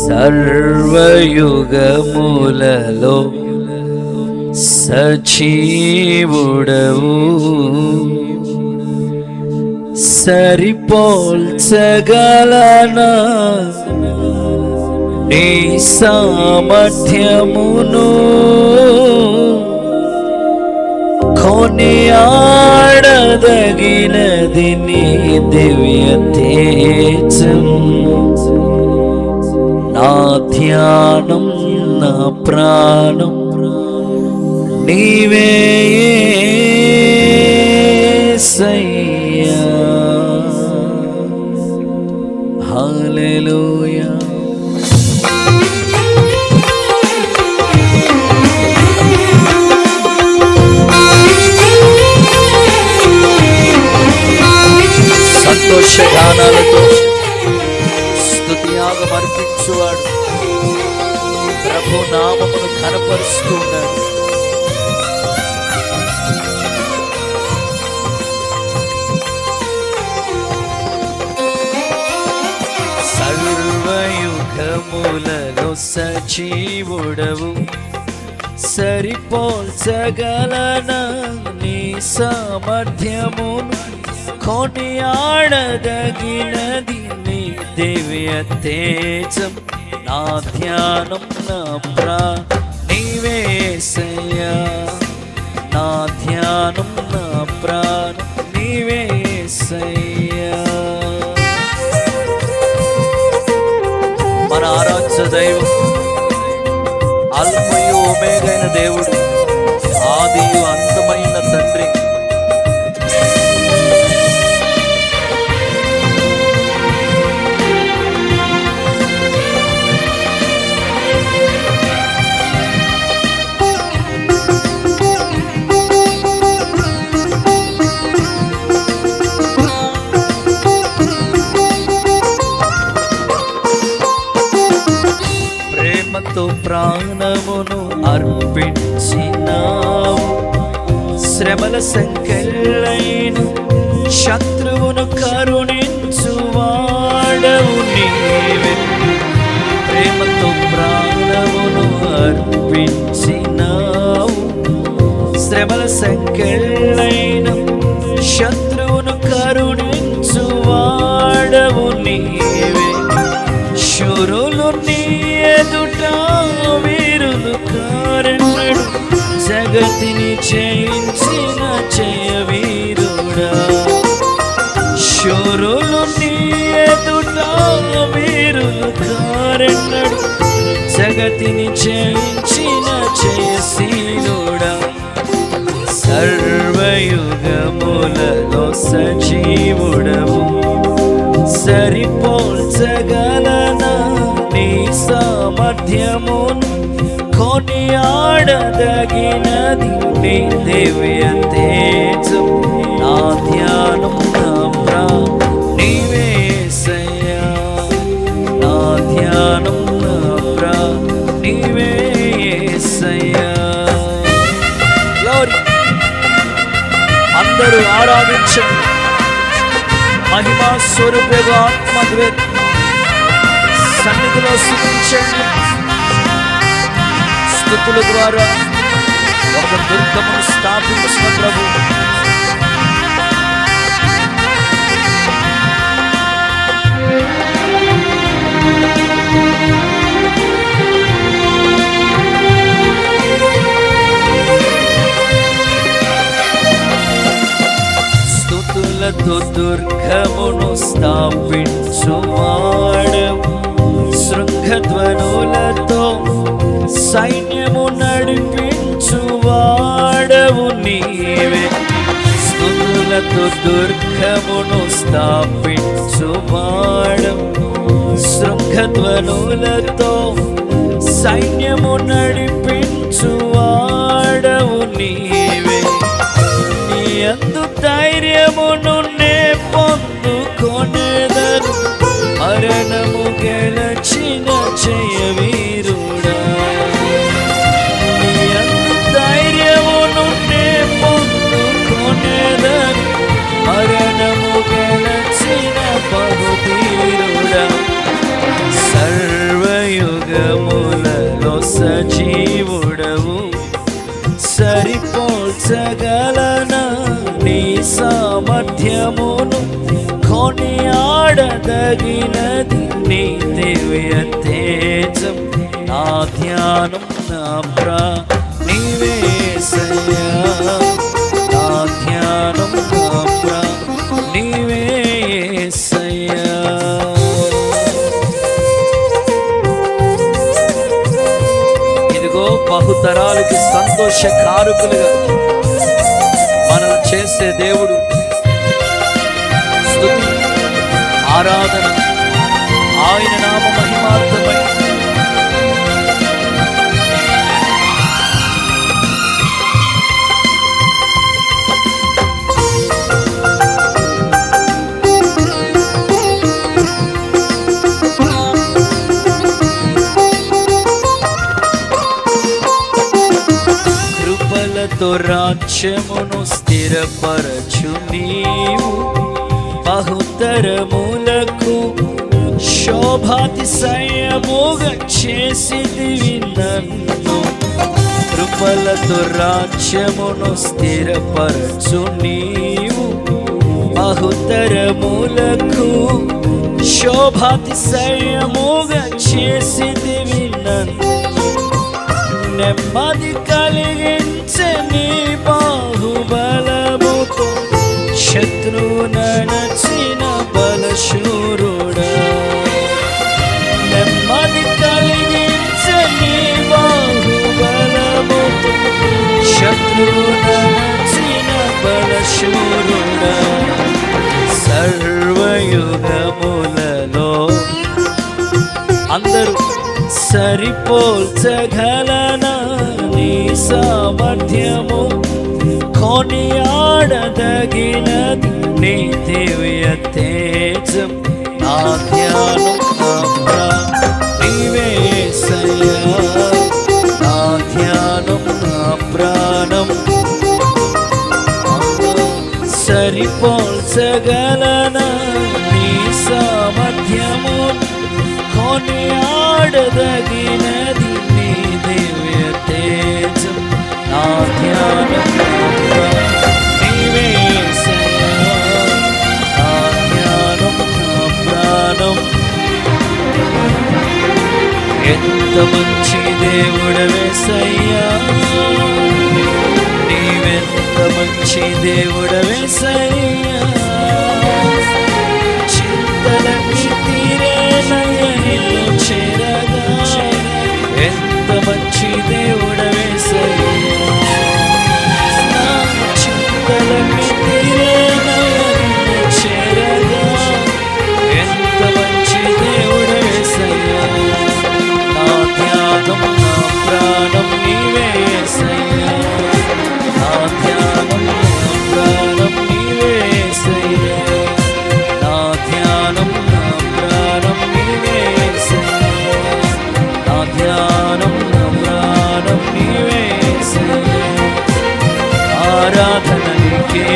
సర్వయుగములలో సజీవుడవు, సరిపోల్చగలనా నీ సామర్థ్యమును, కొనియాడదగినది నీ దివ్య తేజం. నా ధ్యానం నా ప్రాణం నీవే యేసయ్యా. హల్లెలూయా. సంతోషగానాలతో స్తుతియాగం అర్పించువాడు ప్రభు నామమును ఘనపరుస్తూ ఉన్నాడు. సర్వయుగములలో సజీవుడవు, సరిపోల్చగలనా నీ సామర్థ్యమును, కొనియాడదగినది నీ దివ్య తేజం. నా ధ్యానం నా నీవే యేసయ్యా. నా ధ్యానం నా ప్రాణం నీవే యేసయ్యా. మన ఆరాధ్య దైవం అల్ఫయు ఒమేగైన దేవుడు, ఆదియు అంతమైన తండ్రి. ప్రాణమును అర్పించినావు, శ్రమల సంకెళ్ళైన శత్రువును కరుణించువాడవు నీవే. ప్రేమతో ప్రాణమును అర్పించినావు, శ్రమల సంకెళ్ళైన శత్రువును కరుణించువాడవు నీవే. శూరులు నీ ఎదుట వీరులు కారెన్నడు, జగతిని జయించిన జయవీరుడా. శూరులు నీ ఎదుట వీరులు కారెన్నడు, జగతిని జయించిన జయశీలుడా. సర్వయుగములలో సజీవుడవు, సరిపోల్చగలనా నీ సామర్థ్యమును, కొనియాడదగినది నీ దివ్య తేజం. నా ధ్యానం నా ప్రాణం నీవే యేసయ్యా. నా ధ్యానం నా ప్రాణం నీవే యేసయ్యా. గ్లోరీ. అందరూ ఆరాధించండి. మహిమా స్వరూపుగా ఆత్మద్వే సన్నిధిలో స్తుతించండి. స్తుతుల ద్వారా ఒక దుర్గమును స్థాపించిన ప్రభు. స్తుతులతో దుర్గమును స్థాపించువాడవు, శృంగధ్వనులతో సైన్యము నడిపించువాడవు నీవే. స్తుతులతో దుర్గమును స్థాపించువాడవు, శృంగధ్వనులతో సైన్యము నడిపించువాడవు నీవే. నీ యందు ధైర్యమును నే పొందుకొనేదను, మరణము గెలచిన జయవీరుడా. నీ యందు ధైర్యమును నే పొందుకొనేదను, మరణము గెలచిన బహువీరుడా. సర్వయు సజీవుడవు, సరిపోల్చగలనా నీ సామర్థ్యమును, కొనియాడదగినది నీ దివ్య తేజం. నా ధ్యానం నా నీవే యేసయ్యా, నా ధ్యానం నా నీవే యేసయ్యా. ఇదిగో బహుతరాలకి సంతోషకారకులుగా మనం చేసే దేవుడు. స్తుతి ఆరాధన ఆయన నామ మహిమార్థమై. కృపలతో రాజ్యమును స్థిరపరచు నీవు, బహుతరములకు శోభాతిశయముగా చేసిదివి నన్ను. కృపలతో రాజ్యమును స్థిరపరచు నీవు, బహుతరములకు శోభాతిశయముగా చేసిదివి నన్ను. నెమ్మది కలిగించే నీ బాహుబలముతో శత్రువునచిన బలశూరుడా. నెమ్మది కలిగించే నీ బాహుబలముతో శత్రువునచిన బలశూరుడా. సర్వయుగములలో అందరూ సరిపోల్చగలనా నీ సామర్థ్యము, కొనియాడదగినది నీ దివ్య తేజం. నా ధ్యానం నా నీవే యేసయ్యా, నా ధ్యానం నా ప్రాణం. సరిపోల్చగలనా నీ సామర్థ్యము, కొనియాడదగినది నీ దివ్య తేజం. నా ధ్యానం నీవే యేసయ్యా, నా ధ్యానం నా ప్రాణం. ఎంత మంచి దేవుడవే యేసయ్యా, నీవెంత మంచి దేవుడవే యేసయ్యా. చింతలకి తీరేనయ్య నిన్ను చేరగా, ఎంత మంచి దేవుడవే యేసయ్యా. నా చింతలకి తీరేనయ్య నిన్ను చేరగా, ఎంత మంచి దేవుడవే యేసయ్యా. నా ధ్యానం నా ప్రాణం నీవే యేసయ్యా, నా ధ్యానం నా ప్రాణం నీవే యేసయ్యా, నా ధ్యానం నా ప్రాణం నీవే యేసయ్యా, నా ధ్యానం నా ప్రాణం నీవే యేసయ్యా. ఆరాధన నీకే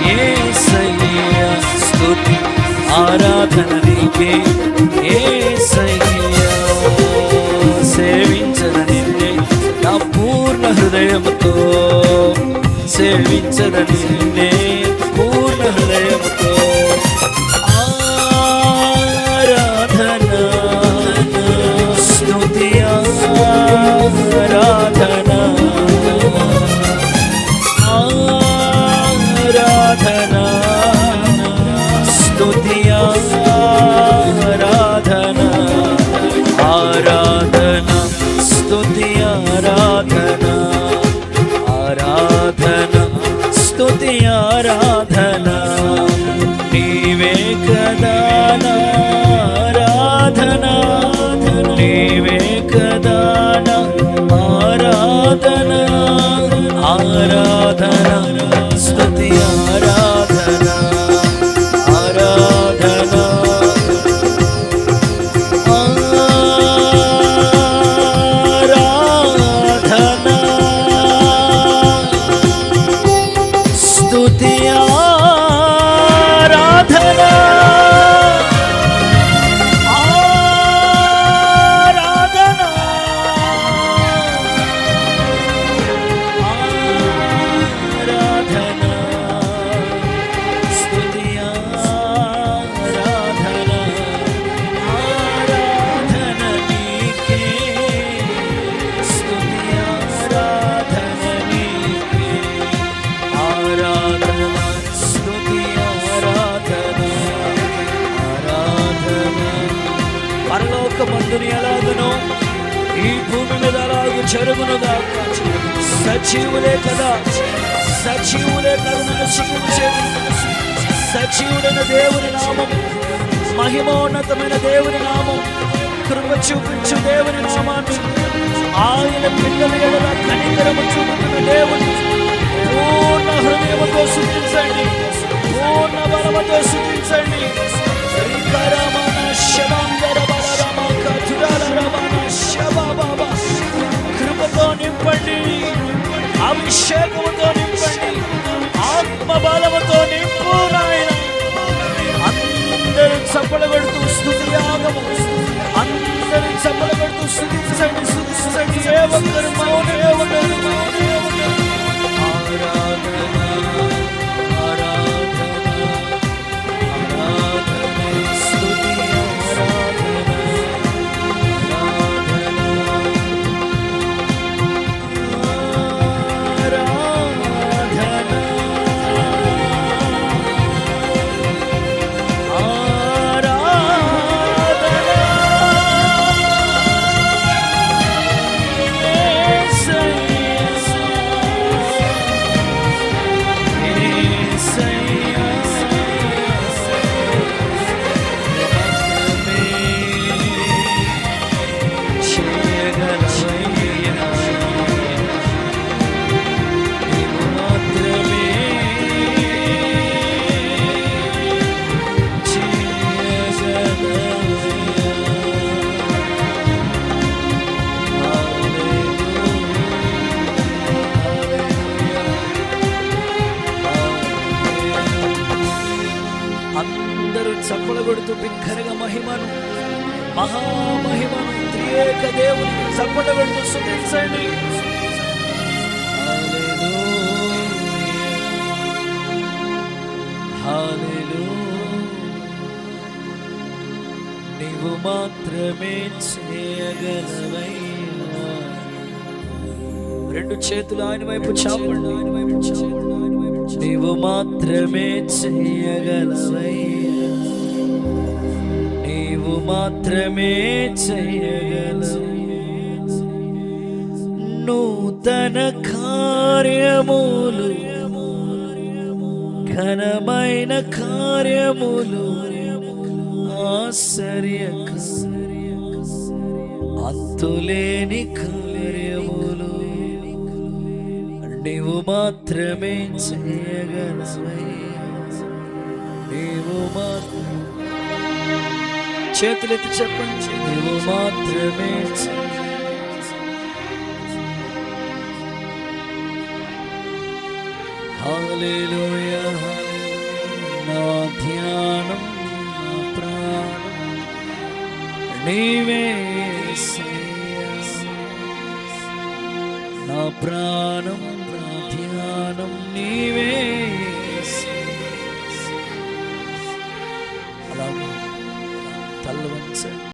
యేసయ్యా, స్తుతి ఆరాధన నీకే యేసయ్యా. సేవించన నిన్నే నా పూర్ణ హృదయముతో, సేవించన నిన్నే పూర్ణ హృదయముతో. ఆరాధన స్తుతి ఆరాధన, ఆరాధన స్తుతి ఆరాధన, ఆరాధన స్తుతి ఆరాధన, ఆరాధన స్తుతి ఆరాధన. నీవే కదా నా ఆరాధన, నీవే కదా నా ఆరాధన, ఆరాధన స్తుతి ఆరాధన, ఆరాధన ఆరాధన స్తుతి ఆరాధన, ఆరాధన ఎలాగనో ఈ భూమి మీద అలాగూ జరుగునుగాక. సజీవులే కదా, సజీవులే కదా నశించేది. సజీవుడైన దేవుని నామం, మహిమోన్నతమైన దేవుని నామం, కృప చూపించు దేవుని నామాన్ని, ఆయన పిల్లల ఎడల కనికరము చూపుతున్న దేవుని పూర్ణ హృదయముతో స్తుతించండి, పూర్ణ బలముతో స్తుతించండి. కృపతో నింపండి, అభిషేకముతో నింపండి, ఆత్మ బలముతో నింపు నాయన. అందరూ చప్పలు కొడుతూ స్తుతి యాగము, అందరూ చప్పలు కొడుతూ స్తుతించండి, స్తుతించండి. ఏ ఒక్కరు మౌనమే ఉండదు. చప్పలగొడుతూ బిగ్గరగా మహిమను, మహామహిమను త్రియేక దేవుని చప్పలగొడుతూ స్తుతించండి. హల్లెలూయా, నీవు మాత్రమే చేయగలవయ్యా. రెండు చేతులు ఆయన వైపు చాపండి, ఆయన వైపు చాపండి. నీవు మాత్రమే చేయగలవయ్యా, నీవు మాత్రమే చేయగలవు. నూతన కార్యములు, ఘనమైన కార్యములు, ఆశ్చర్య అంతులేని కార్యములు నీవు మాత్రమే చేయగలవయ్యా, నీవు మాత్రమే. చేతులెత్తి చెప్పండి, నీవు మాత్రమే. హల్లెలూయా, నా ధ్యానం, నా ప్రాణం నీవే యేసయ్యా. నా ప్రాణం, నా ధ్యానం నీవే